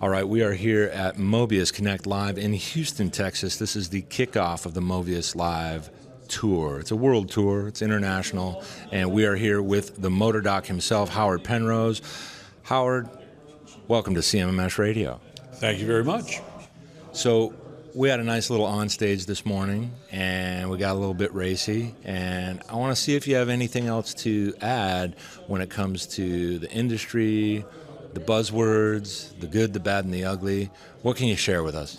All right, we are here at Mobius Connect Live in Houston, Texas. This is the kickoff of the Mobius Live tour. It's a world tour, it's international, and we are here with the MotorDoc himself, Howard Penrose. Howard, welcome to CMMS Radio. Thank you very much. So we had a nice little on stage this morning, and we got a little bit racy, and I want to see if you have anything else to add when it comes to the industry, the buzzwords, the good, the bad, and the ugly. What can you share with us?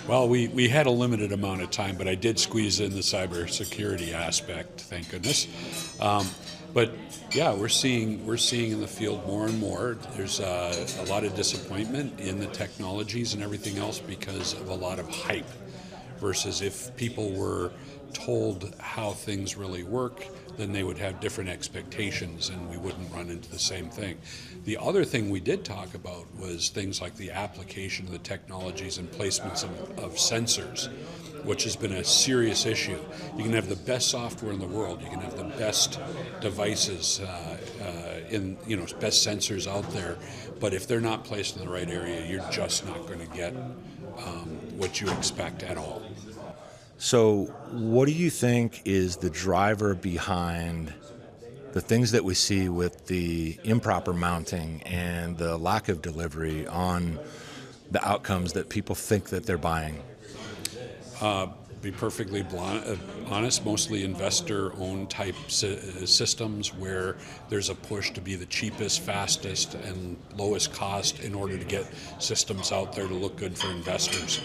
Well, we had a limited amount of time, but I did squeeze in the cybersecurity aspect, thank goodness. But yeah, we're seeing in the field more and more. There's a lot of disappointment in the technologies and everything else because of a lot of hype, versus if people were told how things really work, then they would have different expectations and we wouldn't run into the same thing. The other thing we did talk about was things like the application of the technologies and placements of sensors, which has been a serious issue. You can have the best software in the world, you can have the best devices, best sensors out there, but if they're not placed in the right area, you're just not going to get what you expect at all. So what do you think is the driver behind the things that we see with the improper mounting and the lack of delivery on the outcomes that people think that they're buying? Be perfectly honest, mostly investor-owned type systems where there's a push to be the cheapest, fastest, and lowest cost in order to get systems out there to look good for investors.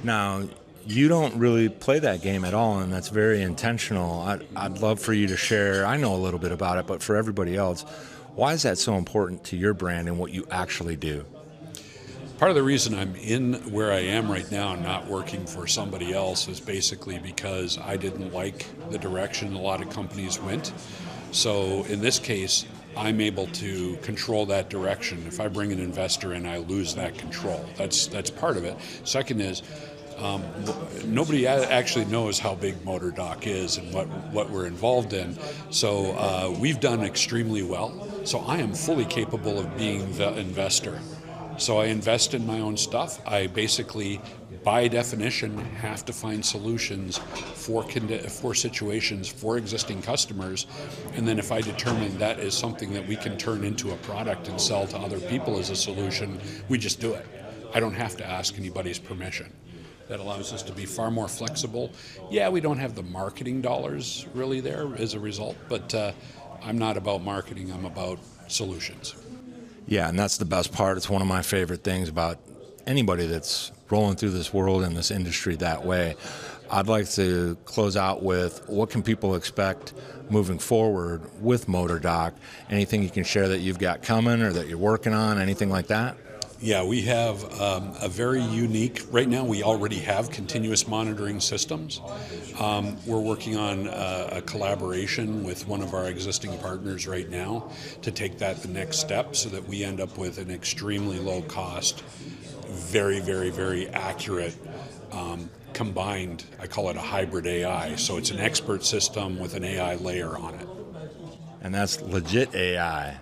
Now, you don't really play that game at all, and that's very intentional. I'd love for you to share, I know a little bit about it, but for everybody else, why is that so important to your brand and what you actually do? Part of the reason I'm in where I am right now and not working for somebody else is basically because I didn't like the direction a lot of companies went. So in this case, I'm able to control that direction. If I bring an investor in, I lose that control. That's part of it. Second is, nobody actually knows how big MotorDoc is and what we're involved in. So we've done extremely well. So I am fully capable of being the investor. So I invest in my own stuff. I basically, by definition, have to find solutions for situations for existing customers. And then if I determine that is something that we can turn into a product and sell to other people as a solution, we just do it. I don't have to ask anybody's permission. That allows us to be far more flexible. Yeah, we don't have the marketing dollars really there as a result, but I'm not about marketing, I'm about solutions. Yeah, and that's the best part. It's one of my favorite things about anybody that's rolling through this world and this industry that way. I'd like to close out with, what can people expect moving forward with MotorDoc? Anything you can share that you've got coming or that you're working on, anything like that? Yeah, we have a very unique, right now we already have continuous monitoring systems. We're working on a collaboration with one of our existing partners right now to take that the next step so that we end up with an extremely low cost, very, very, very accurate combined, I call it a hybrid AI. So it's an expert system with an AI layer on it. And that's legit AI.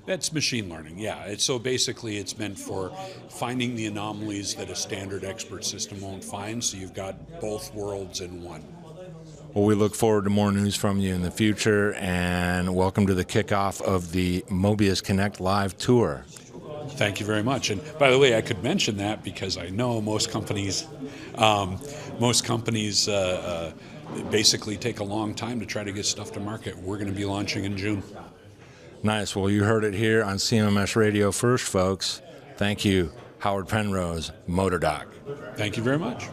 That's machine learning, yeah. So basically it's meant for finding the anomalies that a standard expert system won't find, so you've got both worlds in one. Well, we look forward to more news from you in the future, and welcome to the kickoff of the Mobius Connect Live Tour. Thank you very much. And by the way, I could mention that because I know most companies basically take a long time to try to get stuff to market. We're going to be launching in June. Nice. Well, you heard it here on CMMS Radio first, folks. Thank you, Howard Penrose, MotorDoc. Thank you very much.